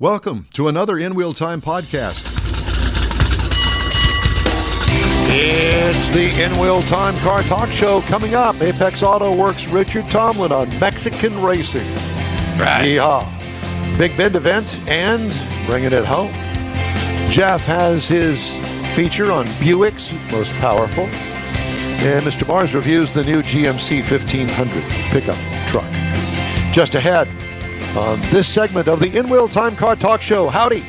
Welcome to another In Wheel Time podcast. It's the In Wheel Time Car Talk Show coming up. Apex Auto Works Richard Tomlin on Mexican racing. Right. Yeehaw. Big Bend event and bringing it home. Jeff has his feature on Buick's most powerful. And Mr. Mars reviews the new GMC 1500 pickup truck. Just ahead on this segment of the In Wheel Time Car Talk Show. Howdy.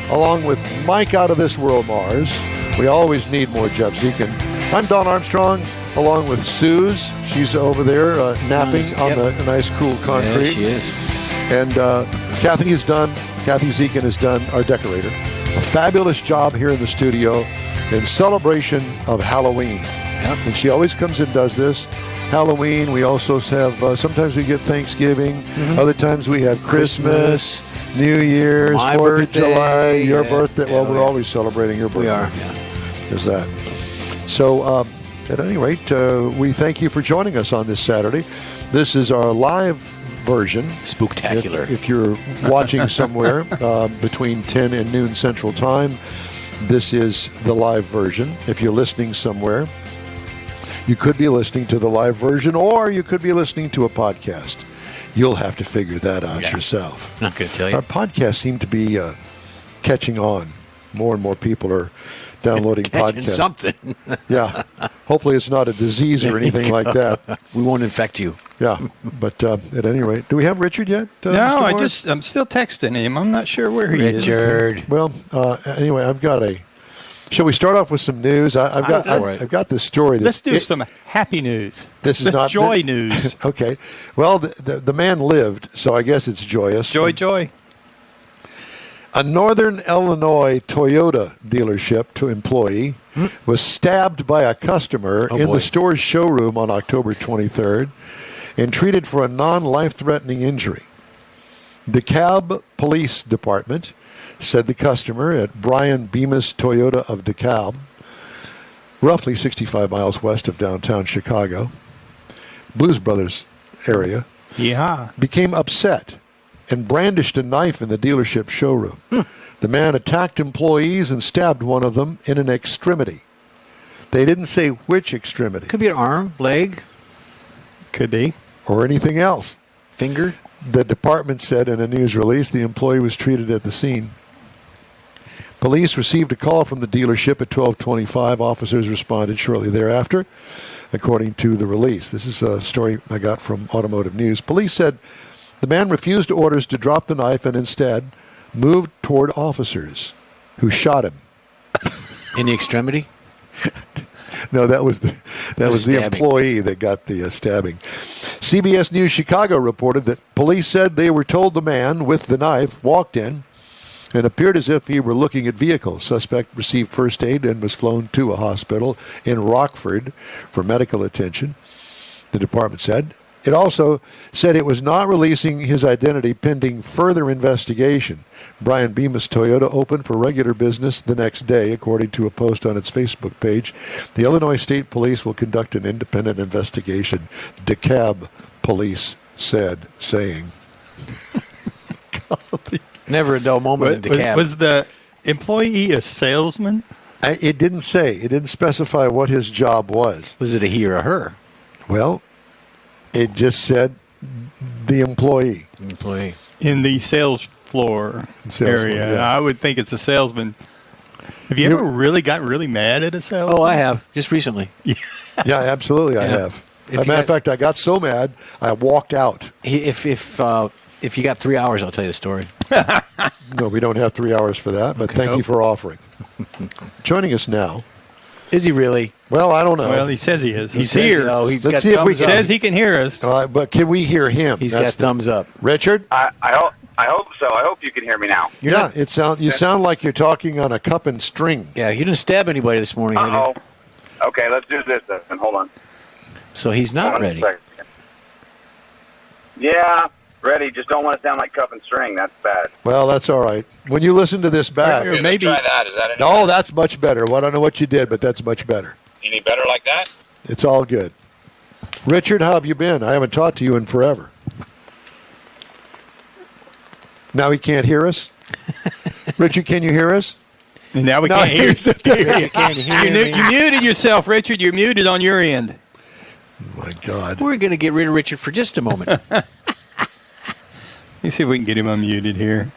Along with Mike out of this world, Mars. We always need more Jeff Zekin. I'm Don Armstrong, along with Suze. She's over there napping on the nice, cool concrete. Yeah, she is. And Kathy Zekin has done our decorator. A fabulous job here in the studio in celebration of Halloween. Yep. And she always comes and does this. Halloween, we also have, sometimes we get Thanksgiving. Mm-hmm. Other times we have Christmas, New Year's, My 4th of birthday, July, your birthday. Yeah, Well, we're always celebrating your birthday. We are, yeah. There's that. So, at any rate, we thank you for joining us on this Saturday. This is our live version. Spooktacular. If you're watching somewhere between 10 and noon Central Time, this is the live version. If you're listening somewhere, you could be listening to the live version, or you could be listening to a podcast. You'll have to figure that out yourself. I'm not going to tell you. Our podcasts seem to be catching on. More and more people are downloading podcasts. Something. Yeah. Hopefully it's not a disease or anything like that. We won't infect you. Yeah. But at any rate, do we have Richard yet? No, Mr. I'm still texting him. I'm not sure where he is. Richard. Well, anyway, I've got shall we start off with some news? I've got this story. Let's do some happy news. This is not joy news. Okay. Well, the man lived, so I guess it's joyous. Joy. A Northern Illinois Toyota dealership to employee was stabbed by a customer in the store's showroom on October 23rd and treated for a non-life-threatening injury. DeKalb Police Department said the customer at Brian Bemis Toyota of DeKalb, roughly 65 miles west of downtown Chicago, Blues Brothers area, became upset and brandished a knife in the dealership showroom. The man attacked employees and stabbed one of them in an extremity. They didn't say which extremity. Could be an arm, leg. Could be. Or anything else. Finger. The department said in a news release the employee was treated at the scene. Police received a call from the dealership at 12:25. Officers responded shortly thereafter, according to the release. This is a story I got from Automotive News. Police said the man refused orders to drop the knife and instead moved toward officers who shot him. In the extremity? No, that was the employee that got the stabbing. CBS News Chicago reported that police said they were told the man with the knife walked in and appeared as if he were looking at vehicles. Suspect received first aid and was flown to a hospital in Rockford for medical attention, the department said. It also said it was not releasing his identity pending further investigation. Brian Bemis Toyota opened for regular business the next day, according to a post on its Facebook page. The Illinois State Police will conduct an independent investigation, DeKalb Police said, saying. Never a dull moment in DeKalb. Was the employee a salesman? It didn't say. It didn't specify what his job was. Was it a he or a her? Well, it just said the employee. Employee. In the sales floor area. Yeah. I would think it's a salesman. Have you ever really got really mad at a salesman? Oh, I have. Just recently. Yeah, absolutely I have. As a matter of fact, I got so mad, I walked out. If you got 3 hours, I'll tell you the story. No, we don't have 3 hours for that, but thank you for offering. Joining us now. Is he really? Well, I don't know. Well, he says he is. He's says, here. Let's see if we He says he can hear us. but can we hear him? He's got thumbs up. Richard? I hope so. I hope you can hear me now. You sound like you're talking on a cup and string. Yeah, you didn't stab anybody this morning, did you? Okay, let's do this then. Hold on. So he's not Hold on ready. a second. Yeah, ready. Just don't want to sound like cup and string. That's bad. Well, that's all right. When you listen to this back. Or maybe try that. Is that any No, that's much better. Well, I don't know what you did, but that's much better. any better like that? It's all good. Richard, how have you been? I haven't talked to you in forever. Now he can't hear us? Richard, can you hear us? And now we No, can't hear he's- you. You can't hear me. You muted yourself, Richard. You're muted on your end. My God. We're going to get rid of Richard for just a moment. Let me see if we can get him unmuted here.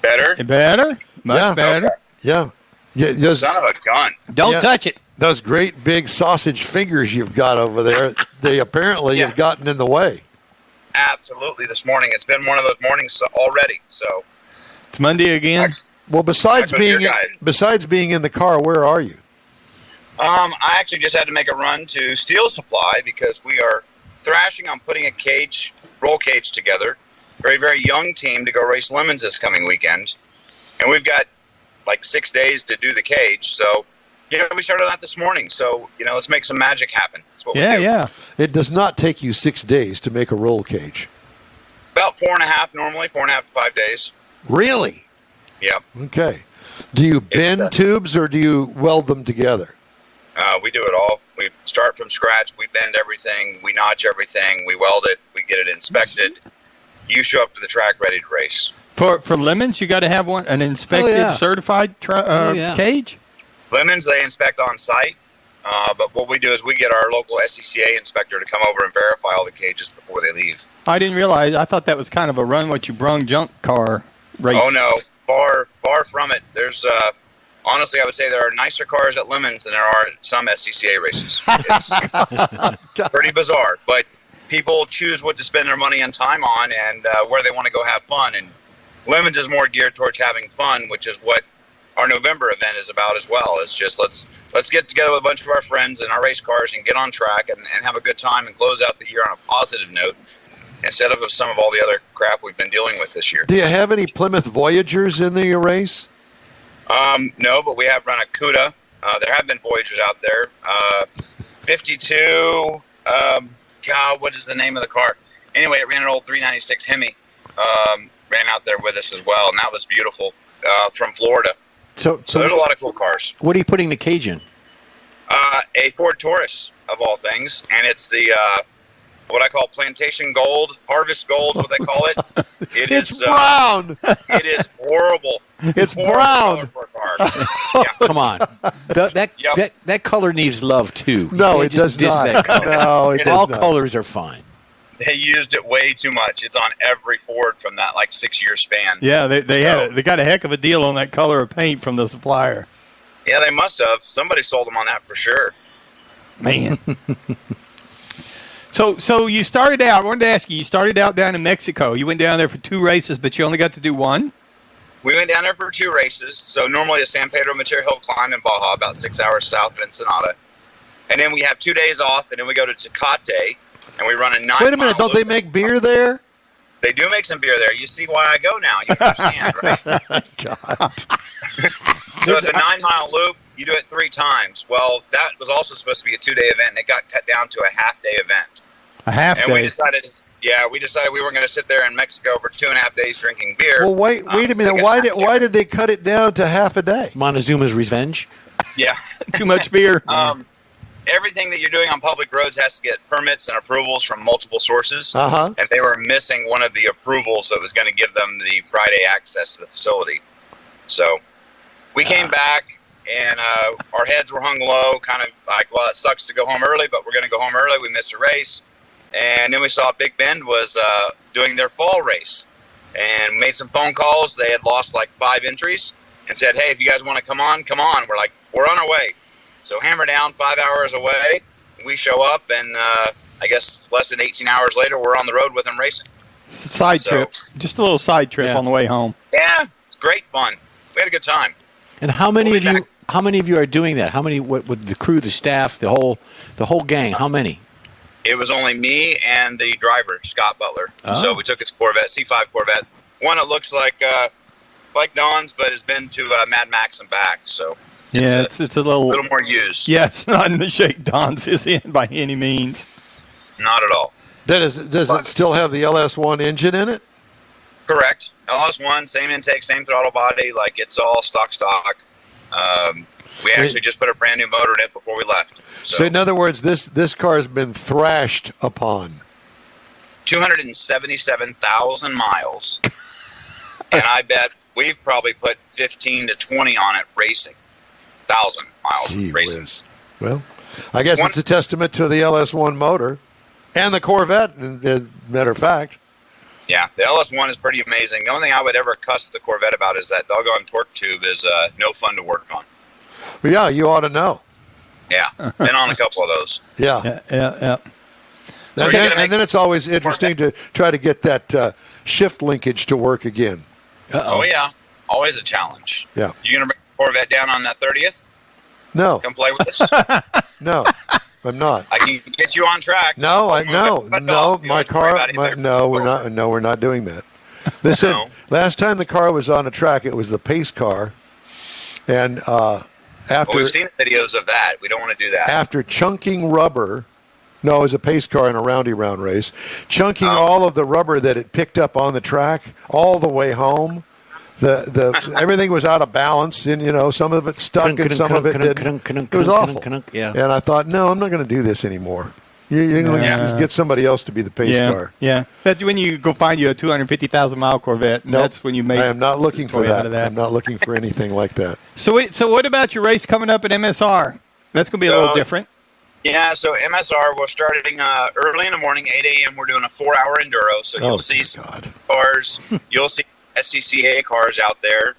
Better? Better? Much Yeah. better. Yeah. Yeah. Those, Son of a gun. Don't Yeah. touch it. those great big sausage fingers you've got over there, they apparently Yeah. have gotten in the way. Absolutely. This morning, it's been one of those mornings already. So, It's Monday again. Well, besides That's what your being in the car, where are you? I actually just had to make a run to Steel Supply because we are thrashing on putting a roll cage together. Very, very young team to go race Lemons this coming weekend. And we've got like 6 days to do the cage. So, we started that this morning. So, let's make some magic happen. That's what we do. Yeah. It does not take you 6 days to make a roll cage. About 4.5 normally, 4.5 to 5 days. Really? Yep. Okay. Do you bend tubes or do you weld them together? We do it all. We start from scratch. We bend everything. We notch everything. We weld it. We get it inspected. You show up to the track ready to race. For Lemons, you got to have an inspected, yeah. certified Yeah. cage? Lemons, they inspect on site. But what we do is we get our local SCCA inspector to come over and verify all the cages before they leave. I didn't realize. I thought that was kind of a run what you brung junk car race. Oh, no. Far from it. There's, honestly, I would say there are nicer cars at Lemons than there are at some SCCA races. It's pretty bizarre. But people choose what to spend their money and time on and where they want to go have fun. And Lemons is more geared towards having fun, which is what our November event is about as well. It's just let's get together with a bunch of our friends in our race cars and get on track and have a good time and close out the year on a positive note instead of some of all the other crap we've been dealing with this year. Do you have any Plymouth Voyagers in the race? No, but we have run a CUDA. There have been Voyagers out there. 52. God, what is the name of the car? Anyway, it ran an old 396 Hemi. Ran out there with us as well, and that was beautiful from Florida. So there's a lot of cool cars. What are you putting the cage in? A Ford Taurus, of all things, and it's the what I call plantation gold, harvest gold, what they call it. It's brown. It is horrible. It's Horrible brown. color for a car. Yeah. Come on. That color needs love, too. You No, can't it just does diss not. that color. No, it All does not. colors are fine. They used it way too much. It's on every Ford from that 6-year span. Yeah, they got a heck of a deal on that color of paint from the supplier. Yeah, they must have. Somebody sold them on that for sure. Man. So you started out, I wanted to ask you started out down in Mexico. You went down there for 2 races, but you only got to do 1? We went down there for 2 races. So normally a San Pedro Material Hill climb in Baja, about 6 hours south of Ensenada. And then we have 2 days off, and then we go to Tecate, and we run a 9-mile Wait a minute. Don't they loop. make beer there? They do make some beer there. You see why I go now. You understand, right? God. So it's a 9-mile loop. You do it 3 times. Well, that was also supposed to be a 2-day event, and it got cut down to a half-day event. A half And day. we decided we weren't going to sit there in Mexico for 2.5 days drinking beer. Well, wait a minute. Why did they cut it down to half a day? Montezuma's revenge. Yeah. Too much beer. Everything that you're doing on public roads has to get permits and approvals from multiple sources. Uh-huh. And they were missing one of the approvals that was going to give them the Friday access to the facility. So we came back, and our heads were hung low, kind of like, well, it sucks to go home early, but we're going to go home early. We missed a race. And then we saw Big Bend was doing their fall race and made some phone calls. They had lost 5 entries and said, hey, if you guys want to come on, come on. We're like, we're on our way. So hammer down, 5 hours away. We show up, and I guess less than 18 hours later, we're on the road with them racing. Side trip. Just a little side trip on the way home. Yeah, it's great fun. We had a good time. And how many We'll of be you? back. How many of you are doing that? How many? What with the crew, the staff, the whole gang? How many? It was only me and the driver, Scott Butler. Oh. So we took his Corvette, C5 Corvette. One that looks like Don's, but has been to Mad Max and back. So Yeah, it's a little more used. Yeah, it's not in the shape Don's is in by any means. Not at all. Does it still have the LS1 engine in it? Correct. LS1, same intake, same throttle body. It's all stock. We actually just put a brand new motor in it before we left. So in other words, this car has been thrashed upon. 277,000 miles. And I bet we've probably put 15 to 20 on it racing, 1,000 miles Gee racing. whiz. Well, I guess it's a testament to the LS1 motor and the Corvette, matter of fact. Yeah, the LS1 is pretty amazing. The only thing I would ever cuss the Corvette about is that doggone torque tube is no fun to work on. Well, yeah, you ought to know. Yeah, been on a couple of those. Yeah. Yeah. So And then it's always interesting to try to get that shift linkage to work again. Oh, yeah. Always a challenge. Yeah. You going to bring the Corvette down on that 30th? No, Come play with us? no, I'm not. I can get you on track. No, my car. We're not doing that. Listen, No. last time the car was on a track, it was the pace car, and after We've seen videos of that. We don't want to do that. after chunking rubber. No, it was a pace car in a roundy round race. Chunking all of the rubber that it picked up on the track all the way home. The everything was out of balance, and some of it stuck and some of it didn't. It was awful. Yeah. And I thought, no, I'm not going to do this anymore. You're going to just get somebody else to be the pace car. Yeah. That's when you go find you a 250,000-mile Corvette. And Nope. That's when you make. I am not looking for toy out that. of that. I'm not looking for anything like that. So what about your race coming up at MSR? That's going to be a little different. Yeah, so MSR, we're starting early in the morning, 8 a.m. We're doing a 4-hour enduro. So you'll see some cars. You'll see SCCA cars out there.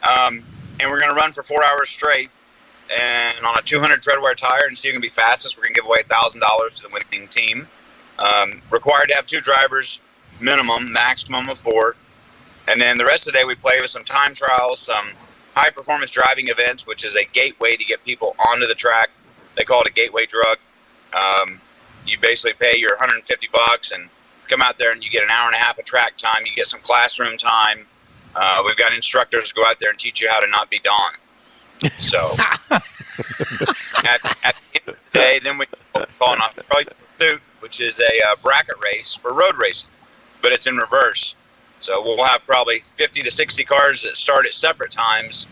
And we're going to run for 4 hours straight. And on a 200 treadwear tire, and see who can be fastest. We're going to give away $1,000 to the winning team. Required to have 2 drivers, maximum of 4. And then the rest of the day, we play with some time trials, some high-performance driving events, which is a gateway to get people onto the track. They call it a gateway drug. You basically pay your $150 and come out there, and you get an hour and a half of track time. You get some classroom time. We've got instructors to go out there and teach you how to not be Don. So at the end of the day, then we call an pursuit, which is a bracket race for road racing, but it's in reverse. So we'll have probably 50 to 60 cars that start at separate times.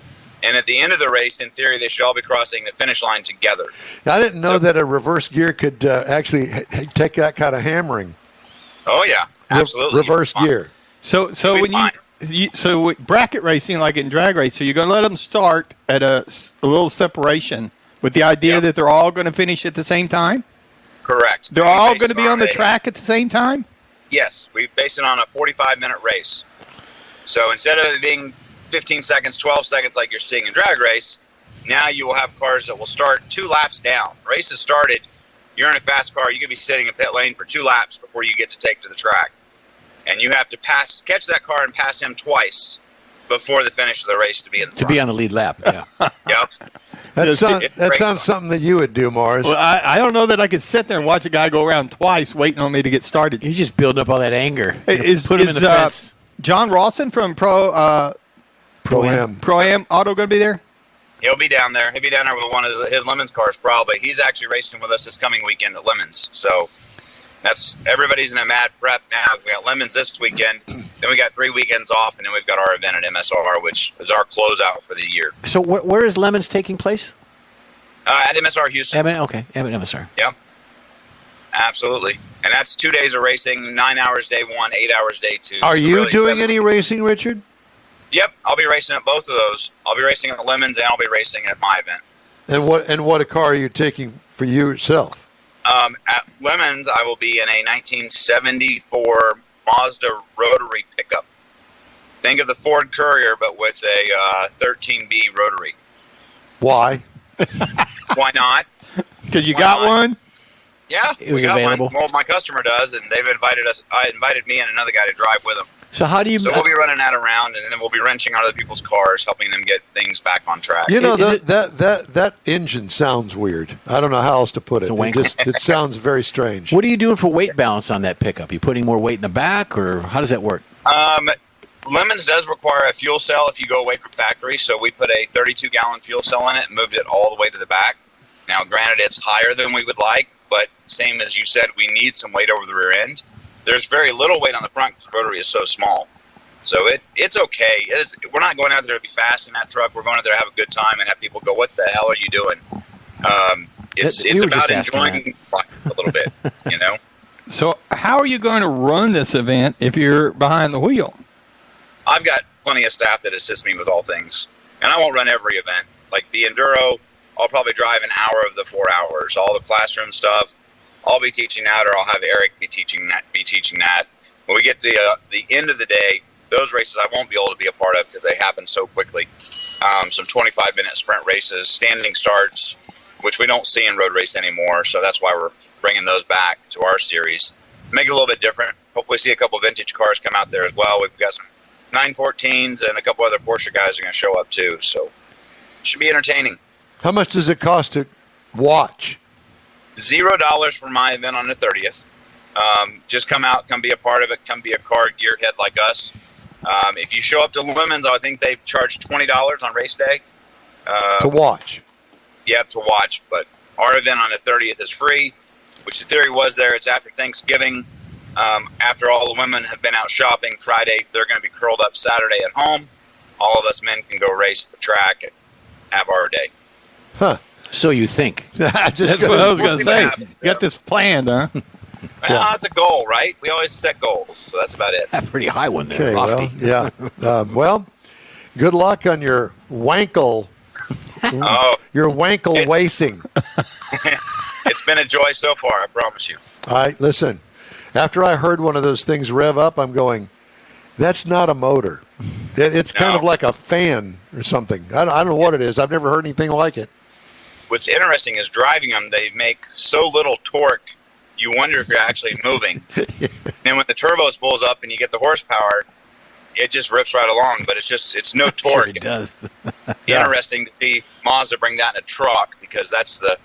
And at the end of the race, in theory, they should all be crossing the finish line together. I didn't know that a reverse gear could actually take that kind of hammering. Oh, yeah, absolutely. Reverse gear. So when bracket racing, like in drag race, so you're going to let them start at a little separation with the idea that they're all going to finish at the same time? Correct. They're all going to be on the track at the same time? Yes, we base it on a 45-minute race. So instead of it being 15 seconds, 12 seconds like you're seeing in drag race, now you will have cars that will start 2 laps down. Race has started, you're in a fast car, you could be sitting in pit lane for 2 laps before you get to take to the track. And you have to catch that car and pass him twice before the finish of the race to be in the front. To be on the lead lap, yeah. Yep. That sounds something that you would do, Mars. Well, I don't know that I could sit there and watch a guy go around twice waiting on me to get started. You're just building up all that anger. Put him in the fence. John Rawson from Pro-Am. Pro-Am Auto going to be there? He'll be down there. He'll be down there with one of his Lemons cars probably. He's actually racing with us this coming weekend at Lemons. So everybody's in a mad prep now. We got Lemons this weekend. Then we got 3 weekends off, and then we've got our event at MSR, which is our closeout for the year. So where is Lemons taking place? At MSR Houston. Okay, MSR. Yep. Absolutely. And that's 2 days of racing, 9 hours day 1, 8 hours day 2. Are you really doing any racing, Richard? Yep, I'll be racing at both of those. I'll be racing at Lemons, and I'll be racing at my event. And what a car are you taking for you yourself? At Lemons, I will be in a 1974 Mazda rotary pickup. Think of the Ford Courier, but with a 13B rotary. Why? Why not? Because you got one? Yeah, It was we got available. one. Well, my customer does, and they've invited us. I invited me and another guy to drive with them. So how do you? So we'll be running that around, and then we'll be wrenching on other people's cars, helping them get things back on track. You know, Is it- that engine sounds weird. I don't know how else to put it. It's a wanker. It sounds very strange. What are you doing for weight balance on that pickup? You putting more weight in the back, or how does that work? Lemons does require a fuel cell if you go away from factory, so we put a 32-gallon fuel cell in it and moved it all the way to the back. Now, granted, it's higher than we would like, but same as you said, we need some weight over the rear end. There's very little weight on the front because the rotary is so small. So it's okay. We're not going out there to be fast in that truck. We're going out there to have a good time and have people go, what the hell are you doing? It's We were about just asking enjoying life a little bit, you know? So how are you going to run this event if you're behind the wheel? I've got plenty of staff that assist me with all things. And I won't run every event. Like the Enduro, I'll probably drive an hour of the 4 hours. All the classroom stuff, I'll be teaching that, or I'll have Eric be teaching that. When we get to the end of the day, those races I won't be able to be a part of because they happen so quickly. Some 25-minute sprint races, standing starts, which we don't see in road race anymore. So that's why we're bringing those back to our series. Make it a little bit different. Hopefully see a couple of vintage cars come out there as well. We've got some 914s and a couple other Porsche guys are going to show up too. So it should be entertaining. How much does it cost to watch? $0 for my event on the 30th. Just come out, come be a part of it, come be a car gearhead like us. If you show up to Lemons, I think they've charged $20 on race day. To watch. Yeah, to watch. But our event on the 30th is free, which the theory was there. It's after Thanksgiving. After all the women have been out shopping Friday, they're going to be curled up Saturday at home. All of us men can go race at the track and have our day. Huh. So you think. That's what I was going to say. You got this planned, huh? Well, that's a goal, right? We always set goals, so that's about it. A pretty high one there, Okay, well, lofty. yeah. Well, good luck on your wankle. Your wankle racing. It's been a joy so far, I promise you. Listen, after I heard one of those things rev up, I'm going, that's not a motor. It's kind of like a fan or something. I don't know what it is. I've never heard anything like it. What's interesting is driving them, they make so little torque, you wonder if you're actually moving. And when the turbo pulls up and you get the horsepower, it just rips right along, but it's no torque. It does. Interesting to see Mazda bring that in a truck, because that's the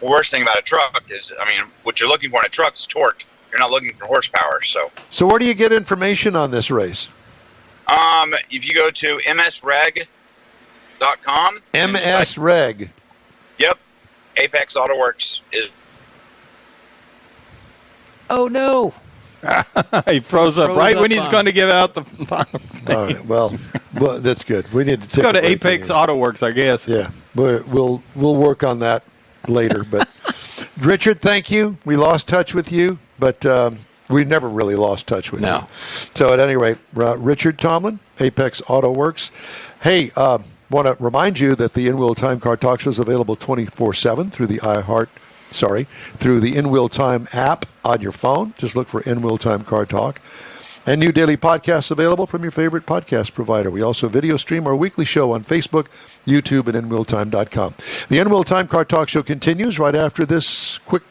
worst thing about a truck is, what you're looking for in a truck is torque. You're not looking for horsepower. So where do you get information on this race? If you go to msreg.com. MSReg. Yep. Apex Auto Works is. Oh, no. He froze up right when he's going to give out the. All right, well, that's good. We need to Let's go to Apex Auto Works, I guess. Yeah, we'll work on that later. But Richard, thank you. We lost touch with you, but we never really lost touch with you. So at any rate, Richard Tomlin, Apex Auto Works. Hey, want to remind you that the In-Wheel Time Car Talk Show is available 24/7 through the In-Wheel Time app on your phone. Just look for In-Wheel Time Car Talk. And new daily podcasts available from your favorite podcast provider. We also video stream our weekly show on Facebook, YouTube, and InWheelTime.com. The In-Wheel Time Car Talk Show continues right after this quick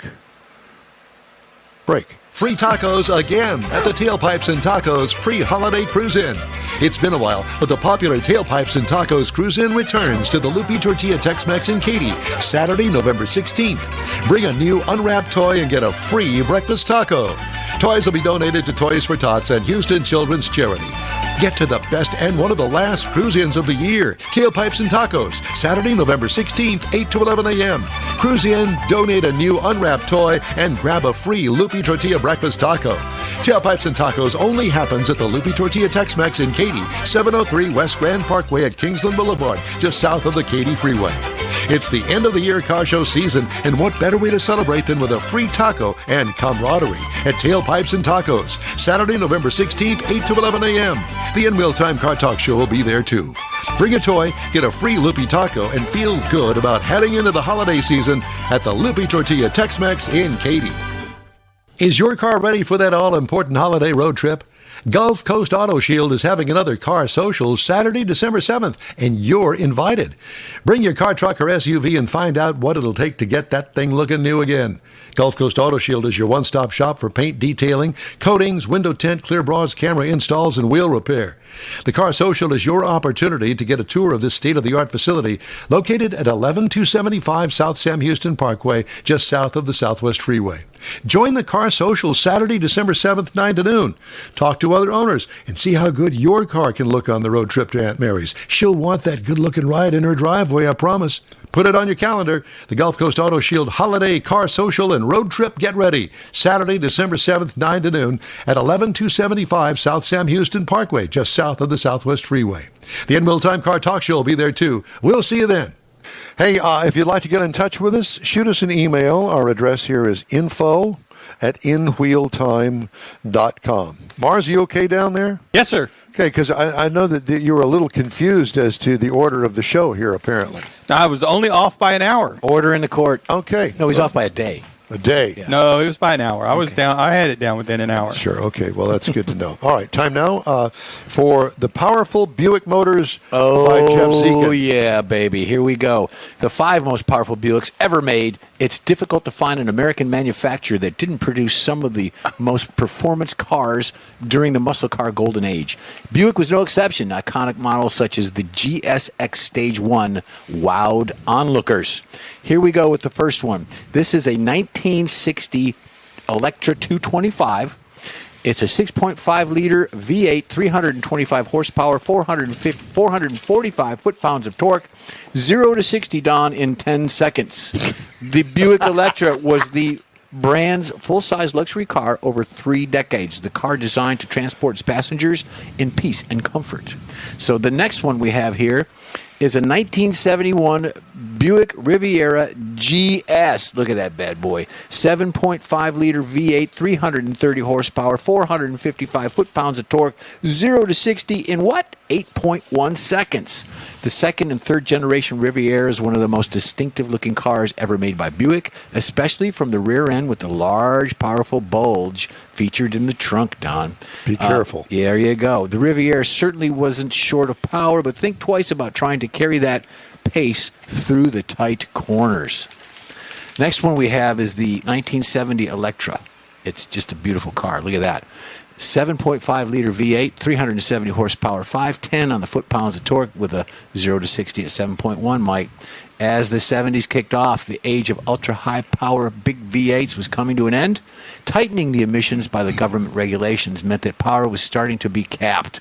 break. Free tacos again at the Tailpipes and Tacos pre-holiday cruise-in. It's been a while, but the popular Tailpipes and Tacos cruise-in returns to the Lupi Tortilla Tex-Mex in Katy, Saturday, November 16th. Bring a new unwrapped toy and get a free breakfast taco. Toys will be donated to Toys for Tots and Houston Children's Charity. Get to the best and one of the last cruise-ins of the year. Tailpipes and Tacos, Saturday, November 16th, 8 to 11 a.m. Cruise in, donate a new unwrapped toy, and grab a free Lupi Tortilla breakfast taco. Tailpipes and Tacos only happens at the Lupi Tortilla Tex-Mex in Katy, 703 West Grand Parkway at Kingsland Boulevard, just south of the Katy Freeway. It's the end of the year car show season, and what better way to celebrate than with a free taco and camaraderie at Tailpipes and Tacos, Saturday, November 16th, 8 to 11 a.m. The In-Wheel Time Car Talk Show will be there too. Bring a toy, get a free Lupi taco, and feel good about heading into the holiday season at the Lupi Tortilla Tex-Mex in Katy. Is your car ready for that all-important holiday road trip? Gulf Coast Auto Shield is having another car social Saturday, December 7th, and you're invited. Bring your car, truck, or SUV and find out what it'll take to get that thing looking new again. Gulf Coast Auto Shield is your one-stop shop for paint detailing, coatings, window tint, clear bras, camera installs, and wheel repair. The Car Social is your opportunity to get a tour of this state-of-the-art facility located at 11275 South Sam Houston Parkway, just south of the Southwest Freeway. Join the Car Social Saturday, December 7th, 9 to noon. Talk to other owners and see how good your car can look on the road trip to Aunt Mary's. She'll want that good-looking ride in her driveway, I promise. Put it on your calendar. The Gulf Coast Auto Shield Holiday Car Social and Road Trip Get Ready. Saturday, December 7th, 9 to noon at 11275 South Sam Houston Parkway, just south of the Southwest Freeway. The In-Wheel Time Car Talk Show will be there too. We'll see you then. Hey, if you'd like to get in touch with us, shoot us an email. Our address here is info at inwheeltime.com. Mars, you okay down there? Yes, sir. Okay, because I know that you were a little confused as to the order of the show here, apparently. I was only off by an hour. Order in the court. Okay. No, he's off by a day. A day. Yeah. No, it was by an hour. I was down. I had it down within an hour. Sure. Okay. Well, that's good to know. All right. Time now for the powerful Buick Motors by Jeff Zekin. Oh, yeah, baby. Here we go. The 5 most powerful Buicks ever made. It's difficult to find an American manufacturer that didn't produce some of the most performance cars during the muscle car golden age. Buick was no exception. Iconic models such as the GSX Stage 1 wowed onlookers. Here we go with the first one. This is a 1960 Electra 225. It's a 6.5-liter V8, 325 horsepower, 445 foot-pounds of torque, 0 to 60, Don, in 10 seconds. The Buick Electra was the brand's full-size luxury car over 3 decades. The car designed to transport its passengers in peace and comfort. So the next one we have here is a 1971 Buick Riviera GS. Look at that bad boy. 7.5-liter V8, 330 horsepower, 455 foot-pounds of torque, 0 to 60 in what? 8.1 seconds. The second and third generation Riviera is one of the most distinctive-looking cars ever made by Buick, especially from the rear end with the large, powerful bulge featured in the trunk, Don. Be careful. There you go. The Riviera certainly wasn't short of power, but think twice about trying to carry that pace through the tight corners. Next one we have is the 1970 Electra. It's just a beautiful car. Look at that. 7.5-liter V8, 370 horsepower, 510 on the foot-pounds of torque with a 0 to 60 at 7.1, Mike. As the 70s kicked off, the age of ultra-high-power big V8s was coming to an end. Tightening the emissions by the government regulations meant that power was starting to be capped.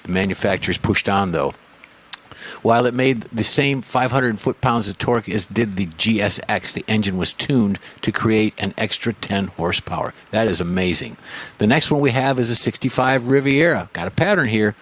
The manufacturers pushed on, though. While it made the same 500 foot-pounds of torque as did the GSX, the engine was tuned to create an extra 10 horsepower. That is amazing. The next one we have is a 65 Riviera. Got a pattern here.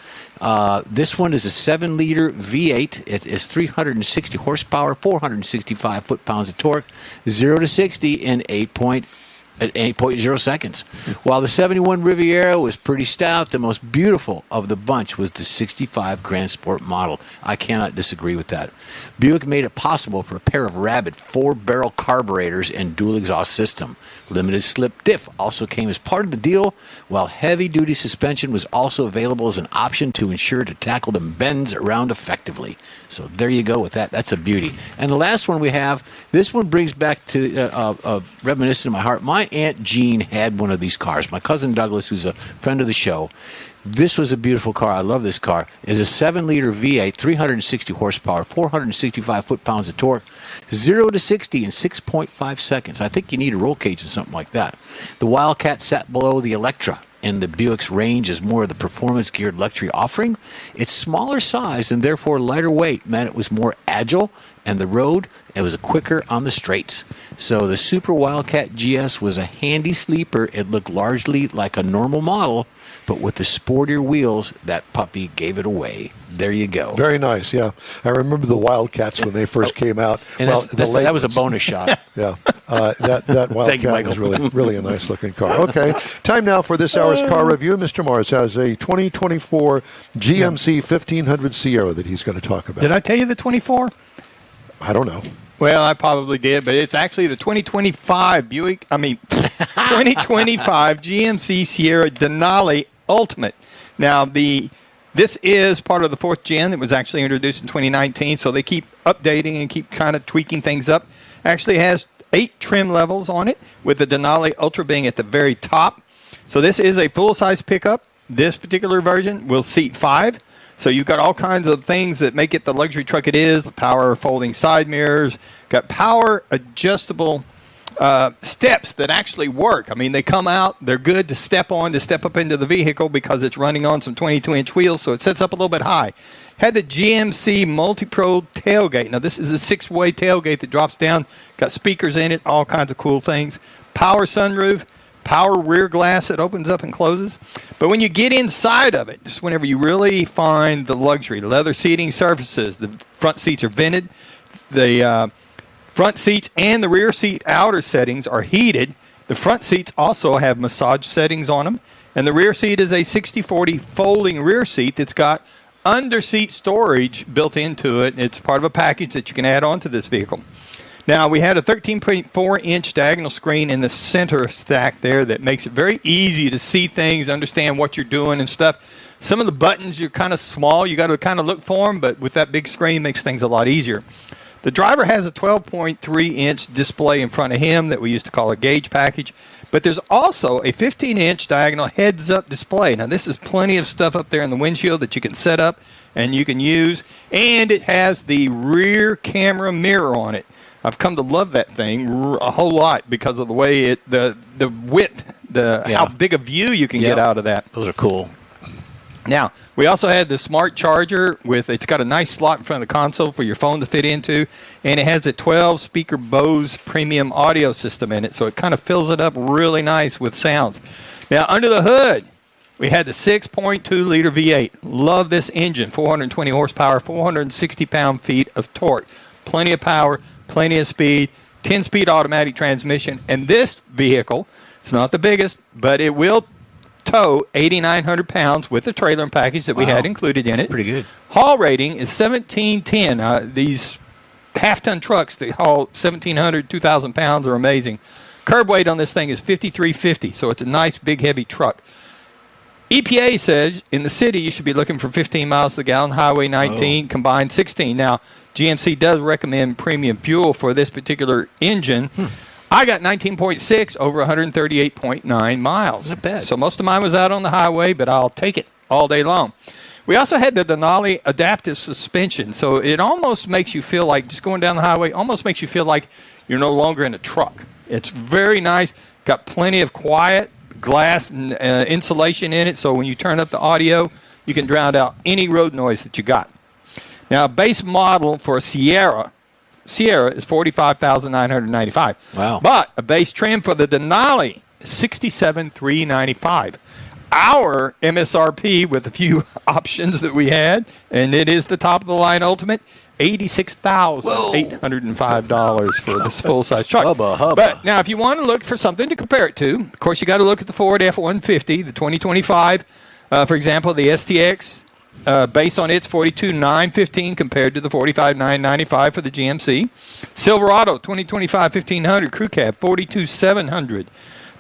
This one is a 7-liter V8. It is 360 horsepower, 465 foot-pounds of torque, 0 to 60 in 8.0 seconds. While the 71 Riviera was pretty stout, the most beautiful of the bunch was the 65 Grand Sport model. I cannot disagree with that. Buick made it possible for a pair of rabid 4-barrel carburetors and dual exhaust system. Limited slip diff also came as part of the deal, while heavy-duty suspension was also available as an option to ensure to tackle the bends around effectively. So there you go with that. That's a beauty. And the last one we have, this one brings back to reminiscent of my heart. My Aunt Jean had one of these cars. My cousin Douglas, who's a friend of the show, this was a beautiful car. I love this car. It's a 7-liter V8, 360 horsepower, 465 foot-pounds of torque, 0 to 60 in 6.5 seconds. I think you need a roll cage or something like that. The Wildcat sat below the Electra, and the Buick's range is more of the performance-geared luxury offering. Its smaller size and therefore lighter weight meant it was more agile, and the road, it was quicker on the straights. So the Super Wildcat GS was a handy sleeper. It looked largely like a normal model, but with the sportier wheels, that puppy gave it away. There you go. Very nice, yeah. I remember the Wildcats when they first came out. And well, that was a bonus shot. Yeah, that Wildcat was really a nice-looking car. Okay, time now for this hour's car review. Mr. Mars has a 2024 GMC 1500 Sierra that he's going to talk about. Did I tell you the 24? I don't know. Well, I probably did, but it's actually the 2025 2025 GMC Sierra Denali Ultimate. Now, this is part of the 4th gen. It was actually introduced in 2019, so they keep updating and keep kind of tweaking things up. Actually has 8 trim levels on it, with the Denali Ultra being at the very top. So this is a full-size pickup. This particular version will seat 5. So you've got all kinds of things that make it the luxury truck it is. The power folding side mirrors, got power adjustable steps that actually work. I mean, they come out, they're good to step on, to step up into the vehicle because it's running on some 22-inch wheels, so it sets up a little bit high. Had the GMC Multi-Pro tailgate. Now, this is a 6-way tailgate that drops down, got speakers in it, all kinds of cool things. Power sunroof. Power rear glass that opens up and closes. But when you get inside of it, just whenever you really find the luxury, leather seating surfaces, the front seats are vented. The front seats and the rear seat outer settings are heated. The front seats also have massage settings on them. And the rear seat is a 60/40 folding rear seat that's got under-seat storage built into it. It's part of a package that you can add on to this vehicle. Now, we had a 13.4-inch diagonal screen in the center stack there that makes it very easy to see things, understand what you're doing and stuff. Some of the buttons are kind of small. You got to kind of look for them, but with that big screen, it makes things a lot easier. The driver has a 12.3-inch display in front of him that we used to call a gauge package, but there's also a 15-inch diagonal heads-up display. Now, this is plenty of stuff up there in the windshield that you can set up and you can use, and it has the rear camera mirror on it. I've come to love that thing a whole lot because of the way the width, how big a view you can get out of that. Those are cool. Now, we also had the smart charger it's got a nice slot in front of the console for your phone to fit into, and it has a 12-speaker Bose premium audio system in it, so it kind of fills it up really nice with sounds. Now, under the hood, we had the 6.2-liter V8. Love this engine, 420 horsepower, 460 pound-feet of torque. Plenty of power, plenty of speed, 10-speed automatic transmission, and this vehicle, it's not the biggest, but it will tow 8,900 pounds with the trailer and package that we had included in it. Pretty good. Haul rating is 1710. These half-ton trucks that haul 1,700, 2,000 pounds are amazing. Curb weight on this thing is 5,350, so it's a nice, big, heavy truck. EPA says in the city you should be looking for 15 miles to the gallon, Highway 19, combined 16. Now, GMC does recommend premium fuel for this particular engine. I got 19.6 over 138.9 miles. Not bad. So most of mine was out on the highway, but I'll take it all day long. We also had the Denali adaptive suspension. So it almost makes you feel like, just going down the highway, almost makes you feel like you're no longer in a truck. It's very nice. Got plenty of quiet glass and insulation in it. So when you turn up the audio, you can drown out any road noise that you got. Now, a base model for a Sierra is $45,995. Wow. But a base trim for the Denali is $67,395. Our MSRP, with a few options that we had, and it is the top of the line Ultimate, $86,805 for this full-size truck. Hubba. But now, if you want to look for something to compare it to, of course, you got to look at the Ford F-150, the 2025. For example, the STX. Based on its $42,915 compared to the $45,995 for the GMC. Silverado 2025 1500 crew cab $42,700.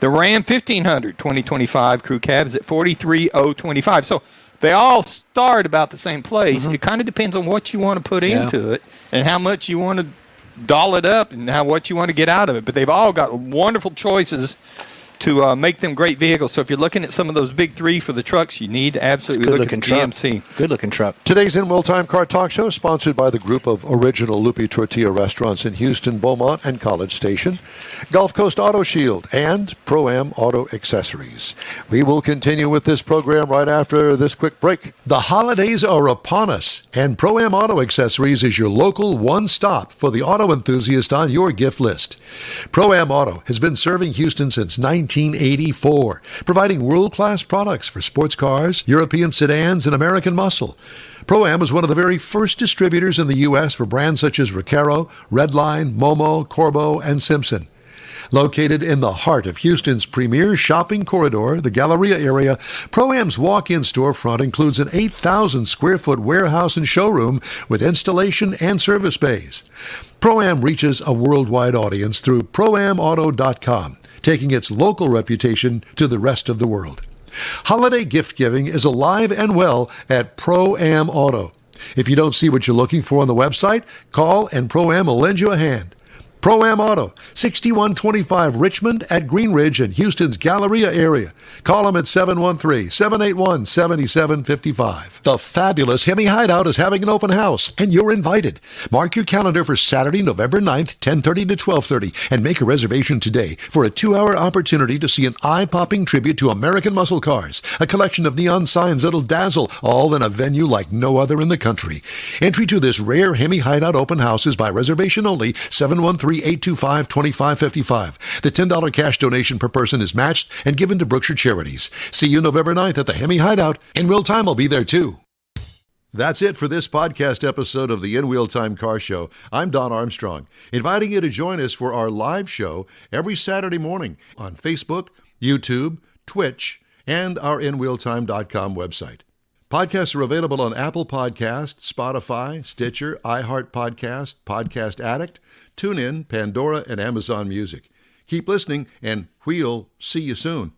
The Ram 1500 2025 crew cab is at $43,025. So they all start about the same place. It kind of depends on what you want to put into it and how much you want to doll it up and what you want to get out of it. But they've all got wonderful choices to make them great vehicles. So if you're looking at some of those big three for the trucks, you need to absolutely look at the GMC. Good-looking truck. Today's In Will Time Car Talk Show is sponsored by the group of original Lupi Tortilla restaurants in Houston, Beaumont, and College Station, Gulf Coast Auto Shield, and Pro-Am Auto Accessories. We will continue with this program right after this quick break. The holidays are upon us, and Pro-Am Auto Accessories is your local one-stop for the auto enthusiast on your gift list. Pro-Am Auto has been serving Houston since 1984, providing world-class products for sports cars, European sedans, and American muscle. Pro-Am was one of the very first distributors in the U.S. for brands such as Recaro, Redline, Momo, Corbo, and Simpson. Located in the heart of Houston's premier shopping corridor, the Galleria area, Pro-Am's walk-in storefront includes an 8,000-square-foot warehouse and showroom with installation and service bays. Pro-Am reaches a worldwide audience through ProAmAuto.com, taking its local reputation to the rest of the world. Holiday gift giving is alive and well at Pro-Am Auto. If you don't see what you're looking for on the website, call and Pro-Am will lend you a hand. Pro-Am Auto, 6125 Richmond at Green Ridge in Houston's Galleria area. Call them at 713-781-7755. The fabulous Hemi Hideout is having an open house, and you're invited. Mark your calendar for Saturday, November 9th, 10:30 to 12:30, and make a reservation today for a 2-hour opportunity to see an eye-popping tribute to American muscle cars, a collection of neon signs that'll dazzle, all in a venue like no other in the country. Entry to this rare Hemi Hideout open house is by reservation only, 713-825-2555. The $10 cash donation per person is matched and given to Brookshire Charities. See you November 9th at the Hemi Hideout, and Will Time will be there too. That's it for this podcast episode of the In Wheel Time Car Show. I'm Don Armstrong, inviting you to join us for our live show every Saturday morning on Facebook, YouTube, Twitch, and our InWheelTime.com website. Podcasts are available on Apple Podcasts, Spotify, Stitcher, iHeart Podcast, Podcast Addict, TuneIn, Pandora, and Amazon Music. Keep listening, and we'll see you soon.